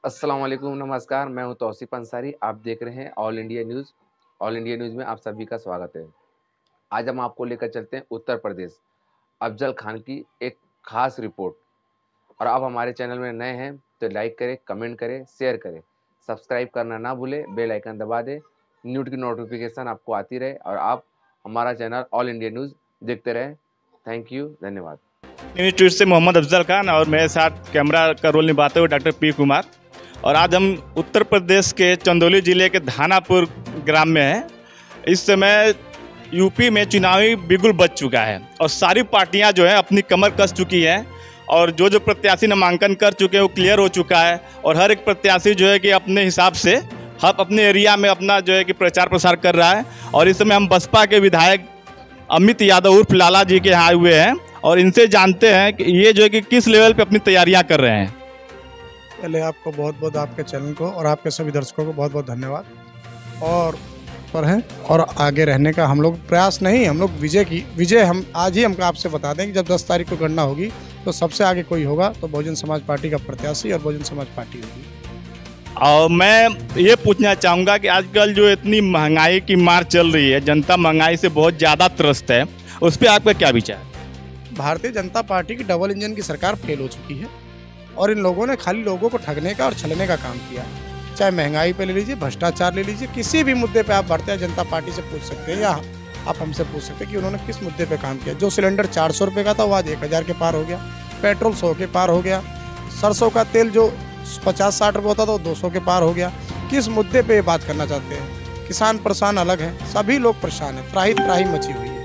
अस्सलाम वालेकुम, नमस्कार। मैं हूं तौसीफ अंसारी। आप देख रहे हैं all India news. All India news में आप सभी का स्वागत है। आज हम आपको लेकर चलते हैं उत्तर प्रदेश, अफजल खान की एक खास रिपोर्ट। और आप हमारे चैनल में नए हैं तो लाइक करें, कमेंट करें, शेयर करें, सब्सक्राइब करना ना भूलें, बेल आइकन दबा दें, न्यूज़ की नोटिफिकेशन आपको आती रहे और आप हमारा चैनल ऑल इंडिया न्यूज़ देखते रहें। थैंक यू, धन्यवाद। न्यूज़ ट्वीट से मोहम्मद अफजल खान और मेरे साथ कैमरा का रोल निभाते हुए डॉक्टर पी कुमार। और आज हम उत्तर प्रदेश के चंदौली जिले के धानापुर ग्राम में हैं। इस समय यूपी में चुनावी बिगुल बज चुका है और सारी पार्टियां जो है अपनी कमर कस चुकी हैं और जो प्रत्याशी नामांकन कर चुके हैं वो क्लियर हो चुका है। और हर एक प्रत्याशी जो है कि अपने हिसाब से हम अपने एरिया में अपना जो है कि प्रचार प्रसार कर रहा है। और इस समय हम बसपा के विधायक अमित यादव उर्फ लाला जी के यहाँ आए हुए हैं और इनसे जानते हैं कि ये जो है कि किस लेवल पे अपनी तैयारियां कर रहे हैं। पहले आपको बहुत बहुत आपके चैनल को और आपके सभी दर्शकों को बहुत बहुत धन्यवाद। और पर हैं और आगे रहने का हम लोग प्रयास नहीं, हम लोग विजय हम आज ही हम आपसे बता दें कि जब 10 तारीख को गणना होगी तो सबसे आगे कोई होगा तो बहुजन समाज पार्टी का प्रत्याशी और बहुजन समाज पार्टी होगी। और मैं ये पूछना चाहूँगा कि आजकल जो इतनी महंगाई की मार चल रही है, जनता महंगाई से बहुत ज़्यादा त्रस्त है, उस पर आपका क्या विचार? भारतीय जनता पार्टी की डबल इंजन की सरकार फेल हो चुकी है और इन लोगों ने खाली लोगों को ठगने का और छलने का काम किया। चाहे महंगाई पे ले लीजिए, भ्रष्टाचार ले लीजिए, किसी भी मुद्दे पे आप भारतीय जनता पार्टी से पूछ सकते हैं या आप हमसे पूछ सकते हैं कि उन्होंने किस मुद्दे पे काम किया। जो सिलेंडर 400 रुपये का था वो आज 1000 के पार हो गया, पेट्रोल 100 के पार हो गया, सरसों का तेल जो 50-60 रुपये होता था वो 200 के पार हो गया। किस मुद्दे पे ये बात करना चाहते हैं? किसान परेशान अलग है, सभी लोग परेशान हैं, त्राही त्राही मची हुई है।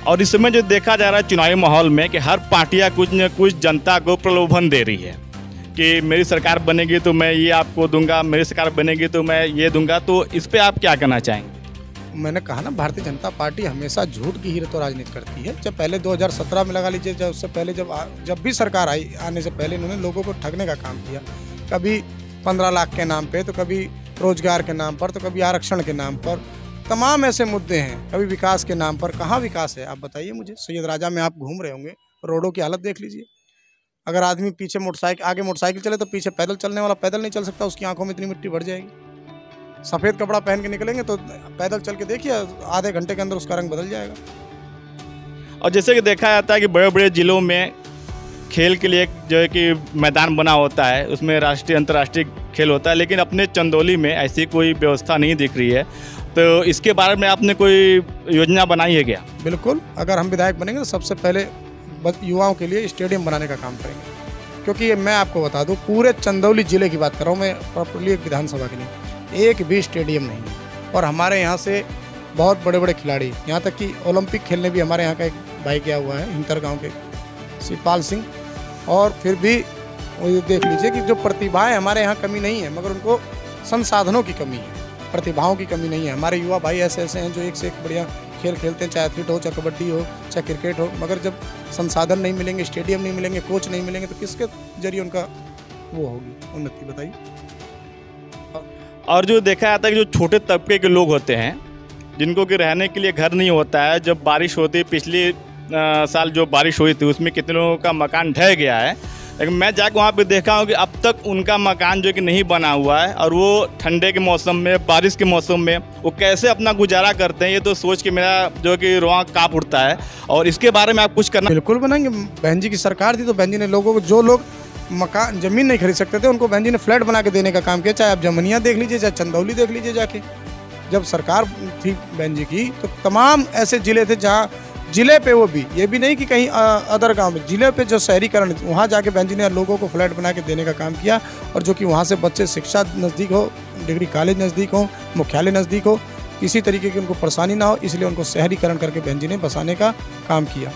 और इस समय जो देखा जा रहा है चुनावी माहौल में कि हर पार्टियां कुछ न कुछ जनता को प्रलोभन दे रही है कि मेरी सरकार बनेगी तो मैं ये आपको दूंगा, मेरी सरकार बनेगी तो मैं ये दूंगा। तो इस पे आप क्या कहना चाहेंगे? मैंने कहा ना, भारतीय जनता पार्टी हमेशा झूठ की ही तो राजनीति करती है। जब पहले 2017 में लगा लीजिए, जब उससे पहले जब भी सरकार आई, आने से पहले इन्होंने लोगों को ठगने का काम किया। कभी 15 लाख के नाम पे, तो कभी रोजगार के नाम पर, तो कभी आरक्षण के नाम पर, तमाम ऐसे मुद्दे हैं। कभी विकास के नाम पर। कहाँ विकास है आप बताइए मुझे? सैयद राजा में आप घूम रहे होंगे, रोडों की हालत देख लीजिए। अगर आदमी पीछे आगे मोटरसाइकिल चले तो पीछे पैदल चलने वाला पैदल नहीं चल सकता, उसकी आंखों में इतनी मिट्टी भर जाएगी। सफ़ेद कपड़ा पहन के निकलेंगे तो पैदल चल के देखिए, आधे घंटे के अंदर उसका रंग बदल जाएगा। और जैसे कि देखा जाता है कि बड़े बड़े जिलों में खेल के लिए एक जो है कि मैदान बना होता है, उसमें राष्ट्रीय अंतर्राष्ट्रीय खेल होता है, लेकिन अपने चंदौली में ऐसी कोई व्यवस्था नहीं दिख रही है। तो इसके बारे में आपने कोई योजना बनाई है क्या? बिल्कुल, अगर हम विधायक बनेंगे तो सबसे पहले युवाओं के लिए स्टेडियम बनाने का काम करेंगे। क्योंकि मैं आपको बता दूं, पूरे चंदौली जिले की बात कर रहा हूँ मैं, प्रॉपर्ली एक विधानसभा के लिए एक भी स्टेडियम नहीं है। और हमारे यहाँ से बहुत बड़े बड़े खिलाड़ी, यहाँ तक कि ओलंपिक खेलने भी हमारे यहाँ का एक भाई गया हुआ है, हिंतर गाँव के शिवपाल सिंह। और फिर भी वो देख लीजिए कि जो प्रतिभाएं हमारे यहाँ कमी नहीं है, मगर उनको संसाधनों की कमी है, प्रतिभाओं की कमी नहीं है। हमारे युवा भाई ऐसे ऐसे हैं जो एक से एक बढ़िया खेल खेलते हैं, चाहे एथलीट हो, चाहे कबड्डी हो, चाहे क्रिकेट हो, मगर जब संसाधन नहीं मिलेंगे, स्टेडियम नहीं मिलेंगे, कोच नहीं मिलेंगे, तो किसके जरिए उनका वो होगी उन्नति? बताइए। और जो देखा जाता है कि जो छोटे तबके के लोग होते हैं, जिनको कि रहने के लिए घर नहीं होता है, जब बारिश होती है, पिछले साल जो बारिश हुई थी उसमें कितने लोगों का मकान ढह गया है, लेकिन मैं जाकर वहाँ पे देखा हूँ कि अब तक उनका मकान जो कि नहीं बना हुआ है। और वो ठंडे के मौसम में, बारिश के मौसम में वो कैसे अपना गुजारा करते हैं, ये तो सोच के मेरा जो कि रोआं काँप उठता है। और इसके बारे में आप कुछ करना? बिल्कुल बनाएंगे। बहन जी की सरकार थी तो बहन जी ने लोगों को, जो लोग मकान ज़मीन नहीं खरीद सकते थे, उनको बहन जी ने फ्लैट बना के देने का काम किया। चाहे आप जमनिया देख लीजिए, चाहे चंदौली देख लीजिए जाके। जब सरकार थी बहन जी की तो तमाम ऐसे ज़िले थे जहाँ जिले पे, वो भी ये भी नहीं कि कहीं अदर गांव में, जिले पे जो शहरीकरण, वहाँ जाके बहन जी ने लोगों को फ्लैट बना के देने का काम किया। और जो कि वहाँ से बच्चे शिक्षा नज़दीक हो, डिग्री कॉलेज नज़दीक हो, मुख्यालय नज़दीक हो, किसी तरीके की उनको परेशानी ना हो, इसलिए उनको शहरीकरण करके बहन जी ने बसाने का काम किया।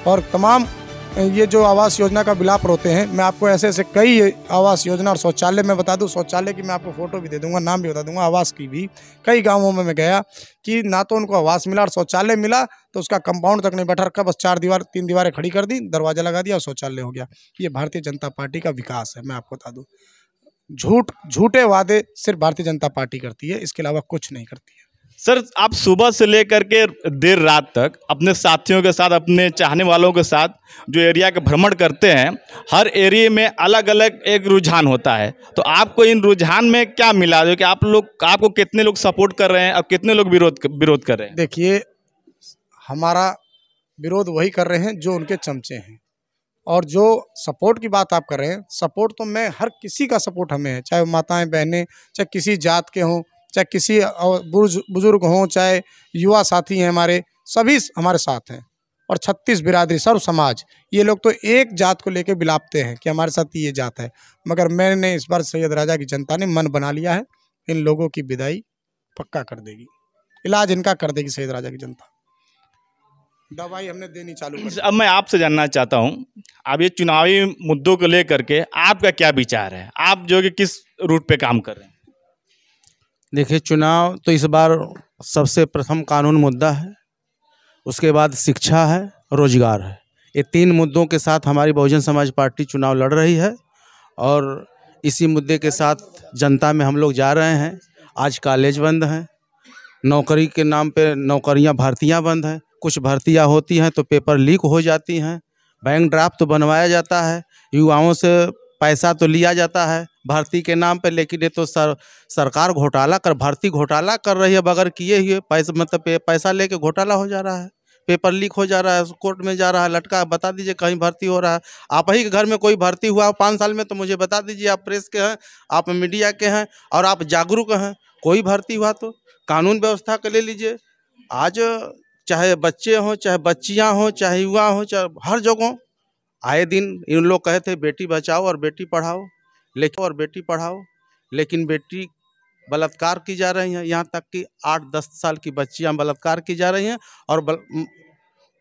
और तमाम ये जो आवास योजना का विलाप रोते हैं, मैं आपको ऐसे ऐसे कई आवास योजना और शौचालय में बता दूं, शौचालय की मैं आपको फ़ोटो भी दे दूंगा, नाम भी बता दूंगा, आवास की भी। कई गांवों में मैं गया कि ना तो उनको आवास मिला और शौचालय मिला तो उसका कंपाउंड तक नहीं बैठा रखा, बस 3 दीवारें खड़ी कर दी, दरवाज़ा लगा दिया और शौचालय हो गया। ये भारतीय जनता पार्टी का विकास है। मैं आपको बता दूँ, झूठे वादे सिर्फ भारतीय जनता पार्टी करती है, इसके अलावा कुछ नहीं करती है। सर, आप सुबह से लेकर के देर रात तक अपने साथियों के साथ, अपने चाहने वालों के साथ जो एरिया का भ्रमण करते हैं, हर एरिया में अलग अलग एक रुझान होता है। तो आपको इन रुझान में क्या मिला जो कि आपको कितने लोग सपोर्ट कर रहे हैं और कितने लोग विरोध कर रहे हैं? देखिए, हमारा विरोध वही कर रहे हैं जो उनके चमचे हैं, और जो सपोर्ट की बात आप कर रहे हैं, सपोर्ट तो मैं हर किसी का सपोर्ट हमें है, चाहे माताएं बहनें, चाहे किसी जात के हों, चाहे किसी बुजुर्ग हों, चाहे युवा साथी हैं, हमारे सभी हमारे साथ हैं। और 36 बिरादरी, सर्व समाज, ये लोग तो एक जात को लेकर बिलापते हैं कि हमारे साथ ये जात है, मगर मैंने इस बार सैयद राजा की जनता ने मन बना लिया है, इन लोगों की विदाई पक्का कर देगी, इलाज इनका कर देगी सैयद राजा की जनता। दवाई हमने देनी चालू कर दी। अब मैं आपसे जानना चाहता हूं, अब ये चुनावी मुद्दों को लेकर के आपका क्या विचार है? आप जो कि किस रूट पे काम कर रहे हैं? देखिए, चुनाव तो इस बार सबसे प्रथम कानून मुद्दा है, उसके बाद शिक्षा है, रोजगार है। ये 3 मुद्दों के साथ हमारी बहुजन समाज पार्टी चुनाव लड़ रही है, और इसी मुद्दे के साथ जनता में हम लोग जा रहे हैं। आज कॉलेज बंद हैं, नौकरी के नाम पे नौकरियां, भर्तियां बंद हैं, कुछ भर्तियां होती हैं तो पेपर लीक हो जाती हैं, बैंक ड्राफ्ट तो बनवाया जाता है, युवाओं से पैसा तो लिया जाता है भर्ती के नाम पे, लेकिन ये तो सरकार भर्ती घोटाला कर रही है, बगैर किए हुए पैसा, मतलब पैसा लेके घोटाला हो जा रहा है, पेपर लीक हो जा रहा है, कोर्ट में जा रहा है, लटका। बता दीजिए कहीं भर्ती हो रहा है? आप ही के घर में कोई भर्ती हुआ 5 साल में तो मुझे बता दीजिए। आप प्रेस के हैं, आप मीडिया के हैं और आप जागरूक हैं, कोई भर्ती हुआ तो कानून व्यवस्था के ले लीजिए। आज चाहे बच्चे हों, चाहे बच्चियां हों, चाहे युवा हों, चाहे हर जगह आए दिन इन लोग कहे थे बेटी बचाओ और बेटी पढ़ाओ, लेकिन बेटी बलात्कार की जा रही हैं, यहाँ तक कि 8-10 साल की बच्चियां बलात्कार की जा रही हैं, और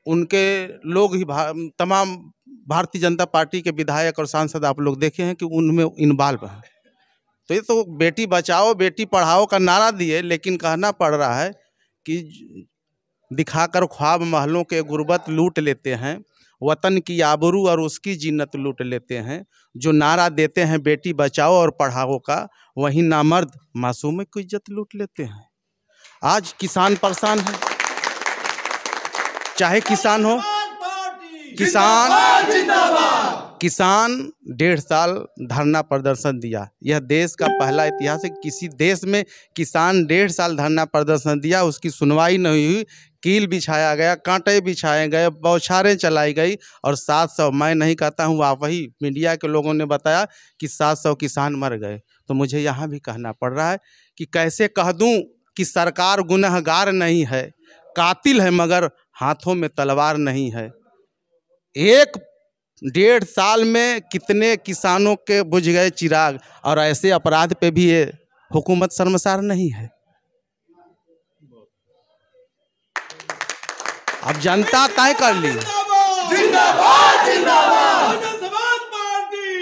उनके लोग ही तमाम भारतीय जनता पार्टी के विधायक और सांसद आप लोग देखे हैं कि उनमें इन्वॉल्व हैं। तो ये तो बेटी बचाओ बेटी पढ़ाओ का नारा दिए, लेकिन कहना पड़ रहा है कि दिखाकर ख्वाब महलों के गुर्बत लूट लेते हैं, वतन की आबरू और उसकी जिन्नत लूट लेते हैं। जो नारा देते हैं बेटी बचाओ और पढ़ाओ का, वहीं नामर्द मासूम की इज्जत लूट लेते हैं। आज किसान परेशान है, चाहे किसान हो, किसान 1.5 साल धरना प्रदर्शन दिया। यह देश का पहला इतिहास है, किसी देश में किसान 1.5 साल धरना प्रदर्शन दिया, उसकी सुनवाई नहीं हुई, कील बिछाया गया, कांटे बिछाए गए, बौछारें चलाई गई, और 700, मैं नहीं कहता हूँ, आप वही मीडिया के लोगों ने बताया कि 700 किसान मर गए। तो मुझे यहाँ भी कहना पड़ रहा है कि कैसे कह दूँ कि सरकार गुनहगार नहीं है, कातिल है, मगर हाथों में तलवार नहीं है। 1.5 साल में कितने किसानों के बुझ गए चिराग, और ऐसे अपराध पे भी ये हुकूमत शर्मसार नहीं है। अब जनता तय कर ली। जिंदाबाद जिंदाबाद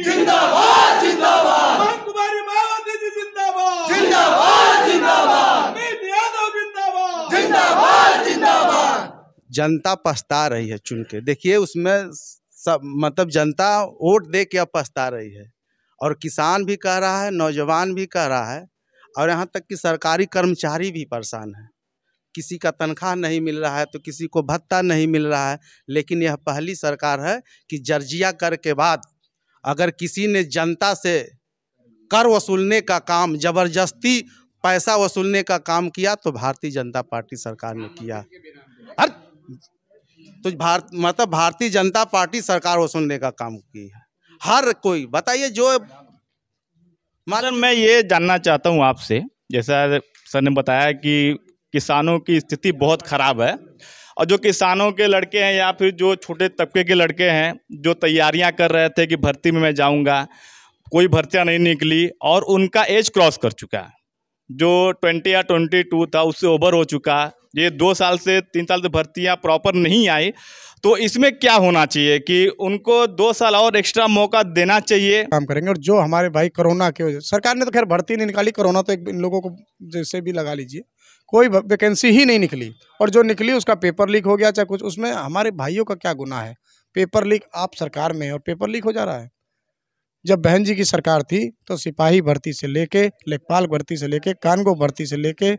जिंदाबाद जिंदाबाद कुमारी मायावती जी जिंदाबाद जिंदाबाद जिंदाबाद जिंदाबाद जिंदाबाद जिंदाबाद। जनता पछता रही है चुन के। देखिए, उसमें सब मतलब जनता वोट दे के अब पछता रही है, और किसान भी कह रहा है, नौजवान भी कह रहा है, और यहाँ तक कि सरकारी कर्मचारी भी परेशान है। किसी का तनख्वाह नहीं मिल रहा है तो किसी को भत्ता नहीं मिल रहा है। लेकिन यह पहली सरकार है कि जर्जिया कर के बाद अगर किसी ने जनता से कर वसूलने का काम, जबरदस्ती पैसा वसूलने का काम किया, तो भारतीय जनता पार्टी सरकार ने किया। तो भारतीय जनता पार्टी सरकार वसूलने का काम की है। हर कोई बताइए जो मतलब मैं ये जानना चाहता हूँ आपसे, जैसा सर ने बताया कि किसानों की स्थिति बहुत ख़राब है, और जो किसानों के लड़के हैं या फिर जो छोटे तबके के लड़के हैं जो तैयारियां कर रहे थे कि भर्ती में मैं जाऊंगा, कोई भर्तियां नहीं निकली, और उनका एज क्रॉस कर चुका है, जो 20 या 22 था उससे ओवर हो चुका। ये 2 साल से 3 साल से भर्तियां प्रॉपर नहीं आई, तो इसमें क्या होना चाहिए कि उनको 2 साल और एक्स्ट्रा मौका देना चाहिए। काम करेंगे। और जो हमारे भाई कोरोना के वजह, सरकार ने तो खैर भर्ती नहीं निकाली, कोरोना तो इन लोगों को जैसे भी लगा लीजिए, कोई वैकेंसी ही नहीं निकली, और जो निकली उसका पेपर लीक हो गया, चाहे कुछ। उसमें हमारे भाइयों का क्या गुनाह है? पेपर लीक, आप सरकार में है और पेपर लीक हो जा रहा है। जब बहन जी की सरकार थी तो सिपाही भर्ती से लेके, लेखपाल भर्ती से लेके, कानगो भर्ती से लेके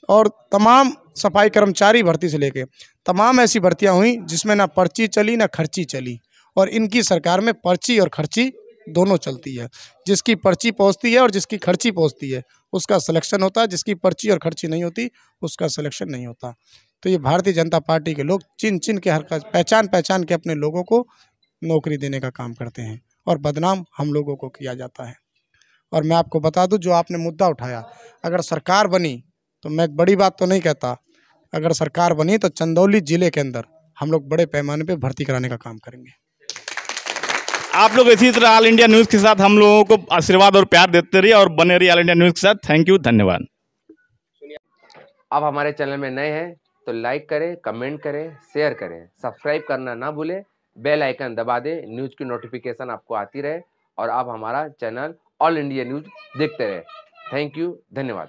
और तमाम सफाई कर्मचारी भर्ती से लेके तमाम ऐसी भर्तियां हुई जिसमें ना पर्ची चली ना खर्ची चली। और इनकी सरकार में पर्ची और खर्ची दोनों चलती है। जिसकी पर्ची पहुंचती है और जिसकी खर्ची पहुंचती है उसका सिलेक्शन होता है, जिसकी पर्ची और खर्ची नहीं होती उसका सिलेक्शन नहीं होता। तो ये भारतीय जनता पार्टी के लोग चिन चिन के पहचान के अपने लोगों को नौकरी देने का काम करते हैं और बदनाम हम लोगों को किया जाता है। और मैं आपको बता दूं, जो आपने मुद्दा उठाया, अगर सरकार बनी तो मैं बड़ी बात तो नहीं कहता, अगर सरकार बनी तो चंदौली जिले के अंदर हम लोग बड़े पैमाने पे भर्ती कराने का काम करेंगे। आप लोग इसी तरह ऑल इंडिया न्यूज़ के साथ हम लोगों को आशीर्वाद और प्यार देते रहिए और बने रहिए ऑल इंडिया न्यूज़ के साथ। थैंक यू, धन्यवाद। आप हमारे चैनल में नए हैं तो लाइक करें, कमेंट करें, शेयर करें, सब्सक्राइब करना ना भूलें, बेल आइकन दबा दें, न्यूज़ की नोटिफिकेशन आपको आती रहे और आप हमारा चैनल ऑल इंडिया न्यूज़ देखते रहे। थैंक यू, धन्यवाद।